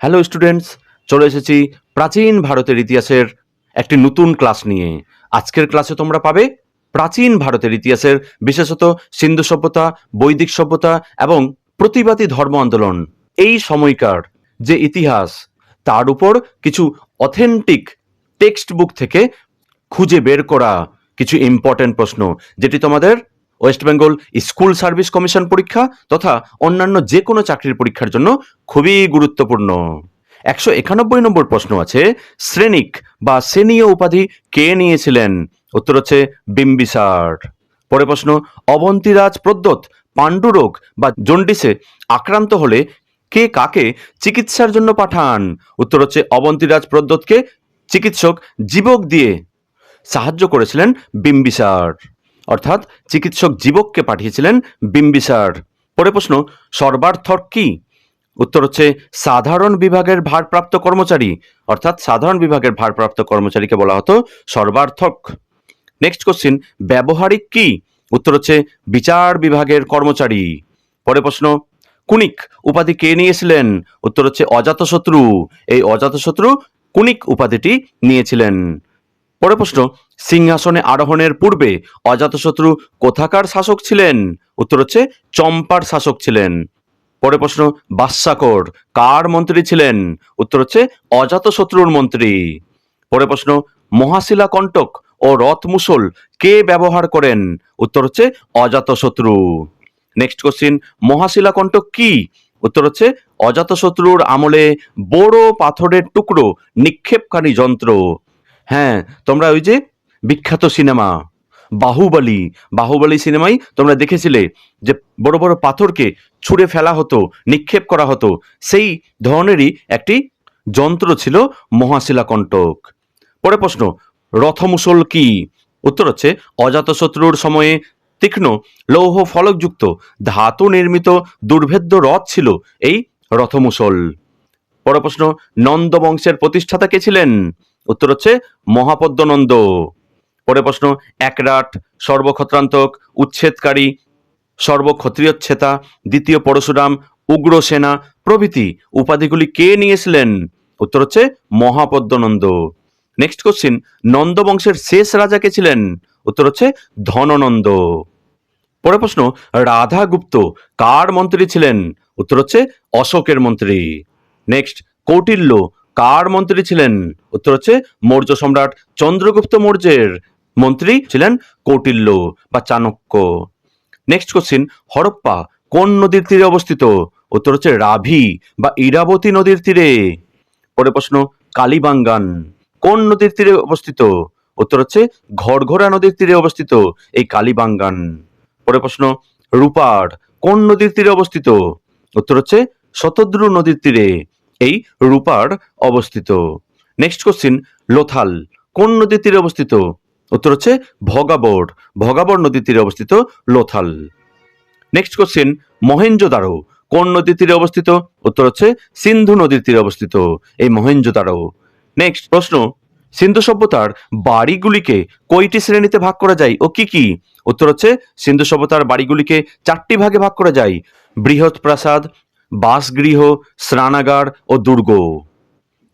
Hello students, চলে এসেছি প্রাচীন ভারতের ইতিহাসের একটি নতুন ক্লাস নিয়ে। আজকের ক্লাসে তোমরা পাবে প্রাচীন ভারতের ইতিহাসের, বিশেষত সিন্ধু সভ্যতা, বৈদিক সভ্যতা এবং প্রতিবাদী ধর্ম আন্দোলন, এই সময়কার যে ইতিহাস তার উপর কিছু অথেন্টিক টেক্সট বুক থেকে খুঁজে বের করা কিছু ইম্পর্টেন্ট প্রশ্ন, যেটি তোমাদের West Bengal school service commission পরীক্ষা তথা অন্যান্য যে কোনো চাকরির পরীক্ষার জন্য খুবই গুরুত্বপূর্ণ। 191 নম্বর প্রশ্ন আছে, শ্রেণিক বা সেনীয় উপাধি কে নিয়েছিলেন? উত্তর হচ্ছে বিম্বিসার। পরে প্রশ্ন, অবন্তীরাজ প্রদ্যোৎ পাণ্ডুরোগ বা জন্ডিসে আক্রান্ত হলে কে কাকে চিকিৎসার জন্য পাঠান? উত্তর হচ্ছে অবন্তীরাজ প্রদ্যোৎকে চিকিৎসক জীবক দিয়ে সাহায্য করেছিলেন বিম্বিসার, অর্থাৎ চিকিৎসক জীবককে পাঠিয়েছিলেন বিম্বিসার। পরে প্রশ্ন, সর্বার্থক কি? উত্তর হচ্ছে সাধারণ বিভাগের ভারপ্রাপ্ত কর্মচারী, অর্থাৎ সাধারণ বিভাগের ভারপ্রাপ্ত কর্মচারীকে বলা হতো সর্বার্থক। নেক্সট কোশ্চিন, ব্যবহারিক কি? উত্তর হচ্ছে বিচার বিভাগের কর্মচারী। পরে প্রশ্ন, কুনিক উপাধি কে নিয়েছিলেন? উত্তর হচ্ছে অজাতশত্রু। এই অজাতশত্রু কুনিক উপাধিটি নিয়েছিলেন। পরে প্রশ্ন, সিংহাসনে আরোহণের পূর্বে অজাতশত্রু কোথাকার শাসক ছিলেন? উত্তর হচ্ছে চম্পার শাসক ছিলেন। পরে প্রশ্ন, বাস্যাকর কার মন্ত্রী ছিলেন? উত্তর হচ্ছে অজাতশত্রুর মন্ত্রী। পরে প্রশ্ন, মহাশিলা কণ্টক ও রথ মুসল কে ব্যবহার করেন? উত্তর হচ্ছে অজাতশত্রু। নেক্সট কোশ্চিন, মহাশিলা কণ্টক কি? উত্তর হচ্ছে অজাতশত্রুর আমলে বড় পাথরের টুকরো নিক্ষেপকারী যন্ত্র। হ্যাঁ, তোমরা ওই যে বিখ্যাত সিনেমা বাহুবলী সিনেমায় তোমরা দেখেছিলে যে বড় বড় পাথরকে ছুঁড়ে ফেলা হতো, নিক্ষেপ করা হতো, সেই ধরনেরই একটি যন্ত্র ছিল মহাশিলা কণ্টক। পরে প্রশ্ন, রথমুসল কি? উত্তর হচ্ছে অজাতশত্রুর সময়ে তীক্ষ্ণ লৌহ ফলকযুক্ত ধাতু নির্মিত দুর্ভেদ্য রথ ছিল এই রথমুসল। পরে প্রশ্ন, নন্দ বংশের প্রতিষ্ঠাতা কে ছিলেন? উত্তর হচ্ছে মহাপদ্মনন্দ। পরে প্রশ্ন, একরাট, সর্বক্ষত্রান্তক, উচ্ছেদকারী, সর্বক্ষত্রিয়োচ্ছেতা, দ্বিতীয় পরশুরাম, উগ্রসেনা প্রভৃতি উপাধিগুলি কে নিয়েছিলেন? উত্তর হচ্ছে মহাপদ্মনন্দ। নেক্সট কোশ্চিন, নন্দ বংশের শেষ রাজা কে ছিলেন? উত্তর হচ্ছে ধননন্দ। পরে প্রশ্ন, রাধাগুপ্ত কার মন্ত্রী ছিলেন? উত্তর হচ্ছে অশোকের মন্ত্রী। নেক্সট, কৌটিল্য কার মন্ত্রী ছিলেন? উত্তর হচ্ছে মৌর্য সম্রাট চন্দ্রগুপ্ত মৌর্যের মন্ত্রী ছিলেন কৌটিল্য বা চাণক্য। নেক্সট কোশ্চিন, হরপ্পা কোন নদীর তীরে অবস্থিত? উত্তর হচ্ছে রাভি বা ইরাবতী নদীর তীরে। পরে প্রশ্ন, কালীবাঙ্গান কোন নদীর তীরে অবস্থিত? উত্তর হচ্ছে ঘরঘরা নদীর তীরে অবস্থিত এই কালীবাঙ্গান। পরে প্রশ্ন, রূপার কোন নদীর তীরে অবস্থিত? উত্তর হচ্ছে শতদ্রু নদীর তীরে এই রূপার অবস্থিত। নেক্সট কোশ্চিন, লোথাল কোন নদীর তীরে অবস্থিত? উত্তর হচ্ছে ভগাবর নদীর তীরে অবস্থিত লোথাল। নেক্সট কোশ্চিন, মহেঞ্জোদারো কোন নদীর তীরে অবস্থিত? উত্তর হচ্ছে সিন্ধু নদীর তীরে অবস্থিত এই মহেঞ্জোদারো। নেক্সট প্রশ্ন, সিন্ধু সভ্যতার বাড়িগুলিকে কয়টি শ্রেণীতে ভাগ করা যায় ও কি কি? উত্তর হচ্ছে সিন্ধু সভ্যতার বাড়িগুলিকে 4টি ভাগে ভাগ করা যায়: বৃহৎ প্রাসাদ, বাসগৃহ, স্নানাগার ও দুর্গ।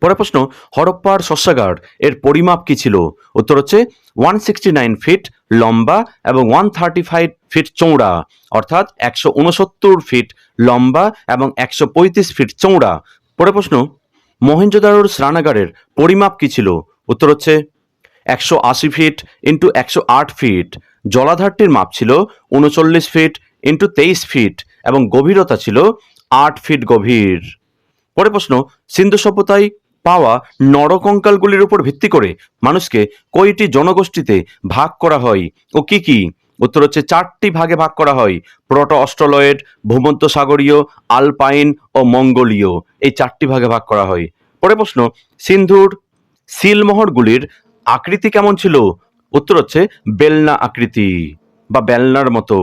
পরে প্রশ্ন, হরপ্পার শস্যাগার এর পরিমাপ কি ছিল? উত্তর হচ্ছে 169 ফিট লম্বা এবং 135 ফিট চৌড়া, অর্থাৎ 169 ফিট লম্বা এবং 135 ফিট চৌড়া। পরে প্রশ্ন, মহেঞ্জোদারোর স্নানাগারের পরিমাপ কি ছিল? উত্তর হচ্ছে 180 ফিট ইন্টু 108 ফিট। জলাধারটির মাপ ছিল 39 ফিট ইন্টু 23 ফিট এবং গভীরতা ছিল 8 ফিট গভীর। পরে প্রশ্ন, সিন্ধু সভ্যতায় পাওয়া নরকঙ্কালগুলির উপর ভিত্তি করে মানুষকে কয়টি জনগোষ্ঠীতে ভাগ করা হয় ও কি কি? উত্তর হচ্ছে 4টি ভাগে ভাগ করা হয়: প্রোটো অস্ট্রোলয়েড, ভূমধ্যসাগরীয়, আলপাইন ও মঙ্গোলীয়। এই 4টি ভাগে ভাগ করা হয়। পরে প্রশ্ন, সিন্ধুর সিলমোহরগুলির আকৃতি কেমন ছিল? উত্তর হচ্ছে বেলনা আকৃতি বা বেলনার মতো।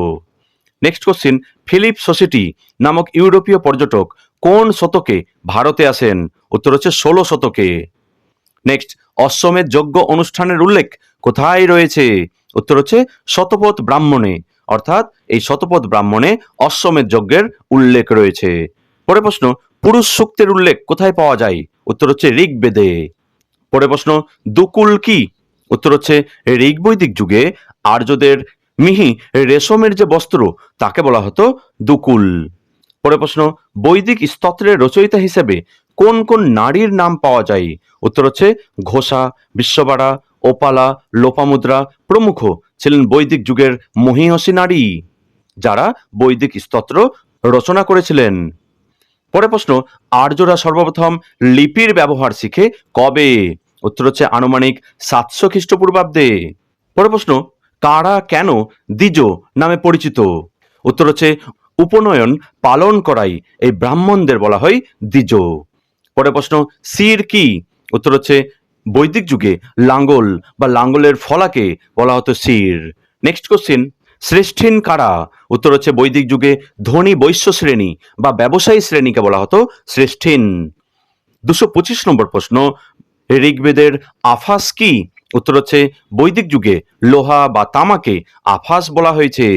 নেক্সট কোশ্চিন, ফিলিপ সোসেটি নামক ইউরোপীয় পর্যটক কোন শতকে ভারতে আসেন? উত্তর হচ্ছে 16 শতকে। নেক্সট, অশ্বমেধ যজ্ঞ অনুষ্ঠানের উল্লেখ কোথায় রয়েছে? উত্তর হচ্ছে শতপথ ব্রাহ্মণে, অর্থাৎ এই শতপথ ব্রাহ্মণে অশ্বমেধ যজ্ঞের উল্লেখ রয়েছে। পরে প্রশ্ন, পুরুষ সূক্তের উল্লেখ কোথায় পাওয়া যায়? উত্তর হচ্ছে ঋগ্বেদে। পরের প্রশ্ন, দুকুল কি? উত্তর হচ্ছে ঋগ বৈদিক যুগে আর্যদের মিহি রেশমের যে বস্ত্র তাকে বলা হতো দুকুল। পরের প্রশ্ন, বৈদিক স্তোত্রের রচয়িতা হিসেবে কোন কোন নারীর নাম পাওয়া যায়? উত্তর হচ্ছে ঘোষা, বিশ্ববাড়া, ওপালা, লোপামুদ্রা প্রমুখ ছিলেন বৈদিক যুগের মহীয়সী নারী যারা বৈদিক স্তোত্র রচনা করেছিলেন। পরের প্রশ্ন, আর্যরা সর্বপ্রথম লিপির ব্যবহার শিখে কবে? উত্তর হচ্ছে আনুমানিক 700 খ্রিস্টপূর্বাব্দে। পরের প্রশ্ন, কারা কেন দ্বিজ নামে পরিচিত? উত্তর হচ্ছে উপনয়ন পালন করাই এই ব্রাহ্মণদের বলা হয় দ্বিজ। পরের প্রশ্ন, সির কি? উত্তর হচ্ছে বৈদিক যুগে লাঙ্গল বা লাঙ্গলের ফলাকে বলা হতো সির। নেক্সট কোশ্চিন, শ্রেষ্ঠিন কারা? উত্তর হচ্ছে বৈদিক যুগে ধনী বৈশ্য শ্রেণী বা ব্যবসায়ী শ্রেণীকে বলা হতো শ্রেষ্ঠিন। 225 নম্বর প্রশ্ন, ঋগ্বেদের আফাস কি? উত্তর হচ্ছে বৈদিক যুগে লোহা বা তামাকে আফাস বলা হয়েছে।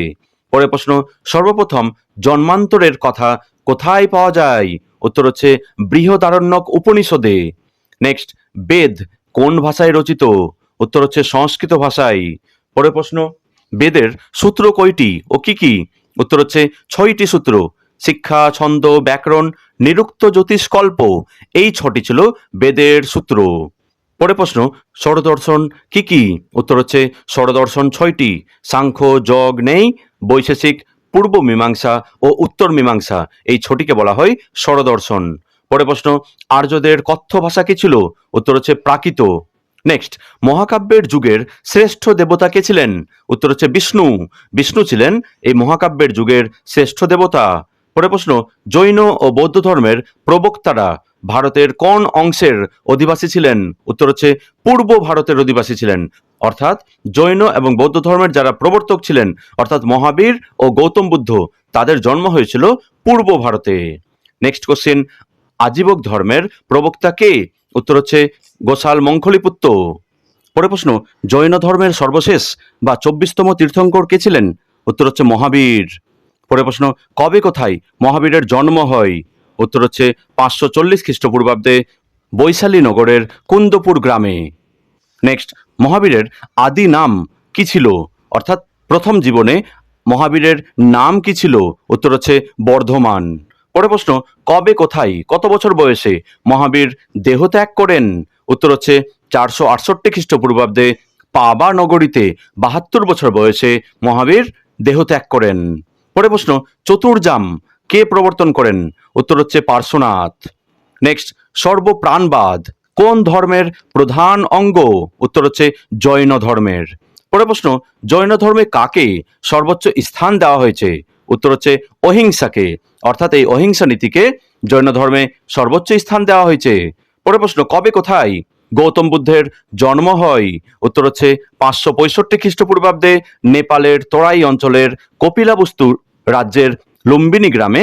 পরের প্রশ্ন, সর্বপ্রথম জন্মান্তরের কথা কোথায় পাওয়া যায়? উত্তর হচ্ছে বৃহদারণ্যক উপনিষদে। নেক্সট, বেদ কোন ভাষায় রচিত? উত্তর হচ্ছে সংস্কৃত ভাষায়। পরের প্রশ্ন, বেদের সূত্র কয়টি ও কি কি? উত্তর হচ্ছে 6টি সূত্র। শিক্ষা, ছন্দ, ব্যাকরণ, নিরুক্ত, জ্যোতিষ, কল্প, এই 6টি ছিল বেদের সূত্র। পরের প্রশ্ন, ষড়দর্শন কি কি? উত্তর হচ্ছে ষড়দর্শন 6টি। সাংখ্য, যোগ, নেই, বৈশেষিক, পূর্ব মীমাংসা ও উত্তর মীমাংসা, এই 6টিকে বলা হয় ষড়দর্শন। পরের প্রশ্ন, আর্যদের কথ্য ভাষা কি ছিল? উত্তর হচ্ছে প্রাকৃত। নেক্সট, মহাকাব্যের যুগের শ্রেষ্ঠ দেবতা কে ছিলেন? উত্তর হচ্ছে বিষ্ণু। বিষ্ণু ছিলেন এই মহাকাব্যের যুগের শ্রেষ্ঠ দেবতা। পরের প্রশ্ন, জৈন ও বৌদ্ধ ধর্মের প্রবক্তারা ভারতের কোন অংশের অধিবাসী ছিলেন? উত্তর হচ্ছে পূর্ব ভারতের অধিবাসী ছিলেন। অর্থাৎ জৈন এবং বৌদ্ধ ধর্মের যারা প্রবর্তক ছিলেন অর্থাৎ মহাবীর ও গৌতম বুদ্ধ, তাদের জন্ম হয়েছিল পূর্ব ভারতে। নেক্সট কোশ্চিন, আজীবক ধর্মের প্রবক্তা কে? উত্তর হচ্ছে গোসাল মঙ্খলিপুত্ত। পরের প্রশ্ন, জৈন ধর্মের সর্বশেষ বা 24তম তীর্থঙ্কর কে ছিলেন? উত্তর হচ্ছে মহাবীর। পরের প্রশ্ন, কবে কোথায় মহাবীরের জন্ম হয়? উত্তর হচ্ছে 540 খ্রিস্টপূর্বাব্দে বৈশালী নগরের কুন্দপুর গ্রামে। নেক্সট, মহাবীরের আদি নাম কি ছিল? অর্থাৎ প্রথম জীবনে মহাবীরের নাম কি ছিল? উত্তর হচ্ছে বর্ধমান। পরের প্রশ্ন, কবে কোথায় কত বছর বয়সে মহাবীর দেহত্যাগ করেন? উত্তর হচ্ছে 468 খ্রিস্টপূর্বাব্দে পাবা নগরীতে 72 বছর বয়সে মহাবীর দেহত্যাগ করেন। পরের প্রশ্ন, চতুর্জাম কে প্রবর্তন করেন? উত্তর হচ্ছে পার্শ্বনাথ। নেক্সট, সর্বপ্রাণবাদ কোন ধর্মের প্রধান অঙ্গ? উত্তর হচ্ছে জৈন ধর্মের। পরের প্রশ্ন, জৈন ধর্মে কাকে সর্বোচ্চ স্থান দেওয়া হয়েছে? উত্তর হচ্ছে অহিংসাকে। অর্থাৎ এই অহিংসা নীতিকে জৈন ধর্মে সর্বোচ্চ স্থান দেওয়া হয়েছে। পরের প্রশ্ন, কবে কোথায় গৌতম বুদ্ধের জন্ম হয়? উত্তর হচ্ছে 565 খ্রিস্টপূর্বাব্দে নেপালের তরাই অঞ্চলের কপিলাবস্তু রাজ্যের লুম্বিনী গ্রামে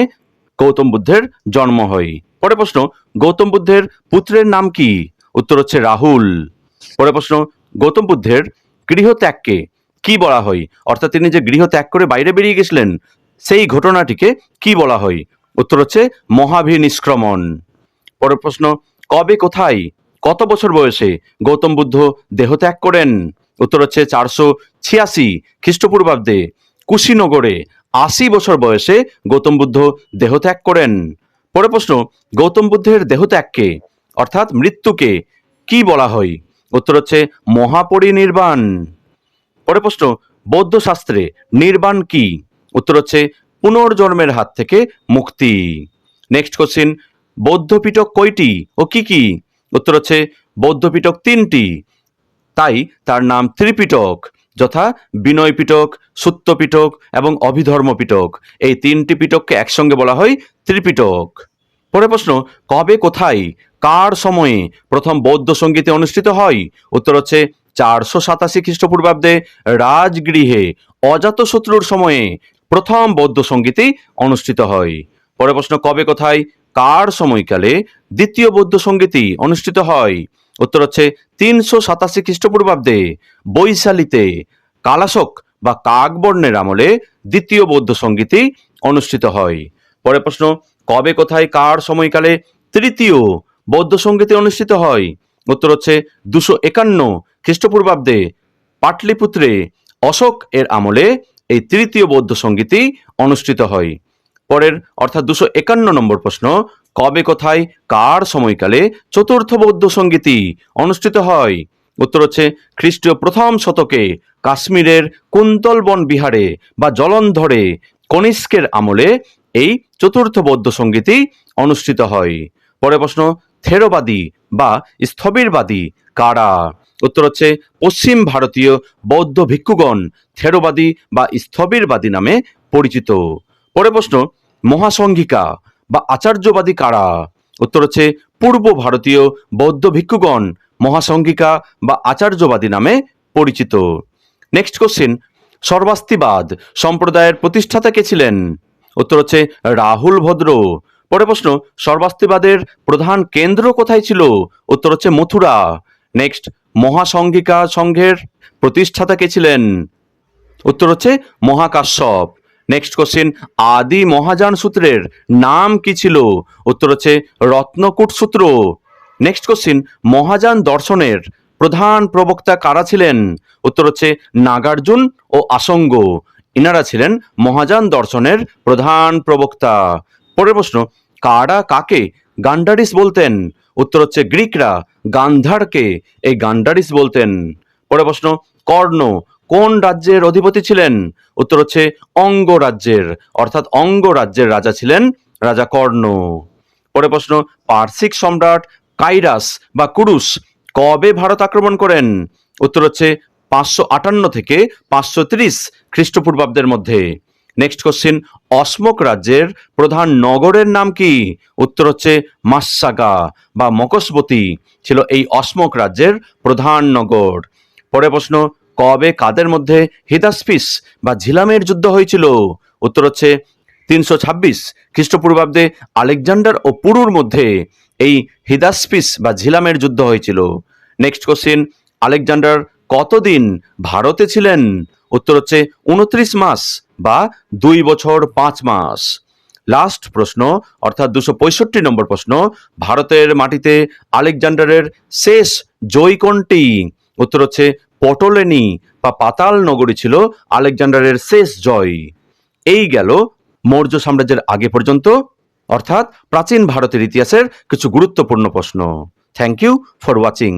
গৌতম বুদ্ধের জন্ম হয়। পরের প্রশ্ন, গৌতম বুদ্ধের পুত্রের নাম কি? উত্তর হচ্ছে রাহুল। পরের প্রশ্ন, গৌতম বুদ্ধের গৃহত্যাগকে কি বলা হয়? অর্থাৎ তিনি যে গৃহ ত্যাগ করে বাইরে বেরিয়ে গেছিলেন সেই ঘটনাটিকে কি বলা হয়? উত্তর হচ্ছে মহাভিনিষ্ক্রমণ। পরের প্রশ্ন, কবে কোথায় কত বছর বয়সে গৌতম বুদ্ধ দেহত্যাগ করেন? উত্তর হচ্ছে 486 খ্রিস্টপূর্বাব্দে কুশীনগরে 80 বছর বয়সে গৌতম বুদ্ধ দেহত্যাগ করেন। পরের প্রশ্ন, গৌতম বুদ্ধের দেহত্যাগকে অর্থাৎ মৃত্যুকে কি বলা হয়? উত্তর হচ্ছে মহাপরিনির্বাণ। পরের প্রশ্ন, বৌদ্ধ শাস্ত্রে নির্বাণ কি? উত্তর হচ্ছে পুনর্জন্মের হাত থেকে মুক্তি। নেক্সট কোশ্চিন, বৌদ্ধ পিটক কয়টি ও কি কি? উত্তর হচ্ছে বৌদ্ধ পিটক 3টি, তাই তার নাম ত্রিপিটক, যথা বিনয় পিটক, সুত্ত পিটক এবং অভিধর্ম পিটক। এই 3টি পিটককে একসঙ্গে বলা হয় ত্রিপিটক। পরের প্রশ্ন, কবে কোথায় কার সময়ে প্রথম বৌদ্ধ সঙ্গীতে অনুষ্ঠিত হয়? উত্তর হচ্ছে 487 খ্রিস্টপূর্বাব্দে রাজগৃহে অজাতশত্রুর সময়ে প্রথম বৌদ্ধ সঙ্গীতই অনুষ্ঠিত হয়। পরের প্রশ্ন, কবে কোথায় কার সময়কালে দ্বিতীয় বৌদ্ধ সঙ্গীতই অনুষ্ঠিত হয়? উত্তর হচ্ছে 387 খ্রিস্টপূর্বাব্দে বৈশালীতে কালাশক বা কাকবর্ণের আমলে দ্বিতীয় বৌদ্ধ সঙ্গীতই অনুষ্ঠিত হয়। পরের প্রশ্ন, কবে কোথায় কার সময়কালে তৃতীয় বৌদ্ধ সঙ্গীতি অনুষ্ঠিত হয়? উত্তর হচ্ছে 251 খ্রিস্টপূর্বাব্দে পাটলিপুত্রে অশোক এর আমলে এই তৃতীয় বৌদ্ধ সঙ্গীতি অনুষ্ঠিত হয়। পরের অর্থাৎ 251 নম্বর প্রশ্ন, কবে কোথায় কার সময়কালে চতুর্থ বৌদ্ধ সঙ্গীতি অনুষ্ঠিত হয়? উত্তর হচ্ছে খ্রিস্টীয় প্রথম শতকে কাশ্মীরের কুন্তলবন বিহারে বা জলন্ধরে কনিষ্কের আমলে এই চতুর্থ বৌদ্ধ সঙ্গীতি অনুষ্ঠিত হয়। পরের প্রশ্ন, থেরবাদী বা স্থবিরবাদী কারা? উত্তর হচ্ছে পশ্চিম ভারতীয় বৌদ্ধ ভিক্ষুগণ থেরবাদী বা স্থবিরবাদী নামে পরিচিত। পরের প্রশ্ন, মহাসংঘিকা বা আচার্যবাদী কারা? উত্তর হচ্ছে পূর্ব ভারতীয় বৌদ্ধ ভিক্ষুগণ মহাসংঘিকা বা আচার্যবাদী নামে পরিচিত। নেক্সট কোশ্চিন, সর্বাস্তিবাদ সম্প্রদায়ের প্রতিষ্ঠাতা কে ছিলেন? উত্তর হচ্ছে রাহুল ভদ্র। পরের প্রশ্ন, সর্বাস্তিবাদের প্রধান কেন্দ্র কোথায় ছিল? উত্তর হচ্ছে মথুরা। নেক্সট, মহাসংঘিকা সংঘের প্রতিষ্ঠাতা কে ছিলেন? উত্তর হচ্ছে মহাকাশ্যপ। নেক্সট কোশ্চিন, আদি মহাযান সূত্রের নাম কি ছিল? উত্তর হচ্ছে রত্নকূট সূত্র। নেক্সট কোশ্চিন, মহাযান দর্শনের প্রধান প্রবক্তা কারা ছিলেন? উত্তর হচ্ছে নাগার্জুন ও আসঙ্গ। ইনারা ছিলেন মহাযান দর্শনের প্রধান প্রবক্তা। পরের প্রশ্ন, কারা কাকে গান্ডারিস বলতেন? উত্তর হচ্ছে গ্রিকরা গান্ধারকে এই গান্ডারিস বলতেন। পরের প্রশ্ন, কর্ণ কোন রাজ্যের অধিপতি ছিলেন? উত্তর হচ্ছে অঙ্গ রাজ্যের, অর্থাৎ অঙ্গ রাজ্যের রাজা ছিলেন রাজা কর্ণ। পরের প্রশ্ন, পার্সিক সম্রাট কাইরাস বা কুরুস কবে ভারত আক্রমণ করেন? উত্তর হচ্ছে 558 থেকে 530 খ্রিস্টপূর্বাব্দের মধ্যে। নেক্সট কোশ্চিন, অসমক রাজ্যের প্রধান নগরের নাম কি? উত্তর হচ্ছে মাসাগা বা মকসবতী ছিল এই অসমক রাজ্যের প্রধান নগর। পরের প্রশ্ন, কবে কাদের মধ্যে হিদাসপিস বা ঝিলামের যুদ্ধ হয়েছিল? উত্তর হচ্ছে 326 খ্রিস্টপূর্বাব্দে আলেকজান্ডার ও পুরুর মধ্যে এই হিদাসপিস বা ঝিলামের যুদ্ধ হয়েছিল। নেক্সট কোশ্চিন, আলেকজান্ডার কতদিন ভারতে ছিলেন? উত্তর হচ্ছে 29 মাস বা 2 বছর 5 মাস। লাস্ট প্রশ্ন অর্থাৎ 265 নম্বর প্রশ্ন, ভারতের মাটিতে আলেকজান্ডারের শেষ জয় কোনটি? উত্তর হচ্ছে পটলেনি বা পাতাল নগরী ছিল আলেকজান্ডারের শেষ জয়। এই গেল মৌর্য সাম্রাজ্যের আগে পর্যন্ত অর্থাৎ প্রাচীন ভারতের ইতিহাসের কিছু গুরুত্বপূর্ণ প্রশ্ন। Thank you for watching.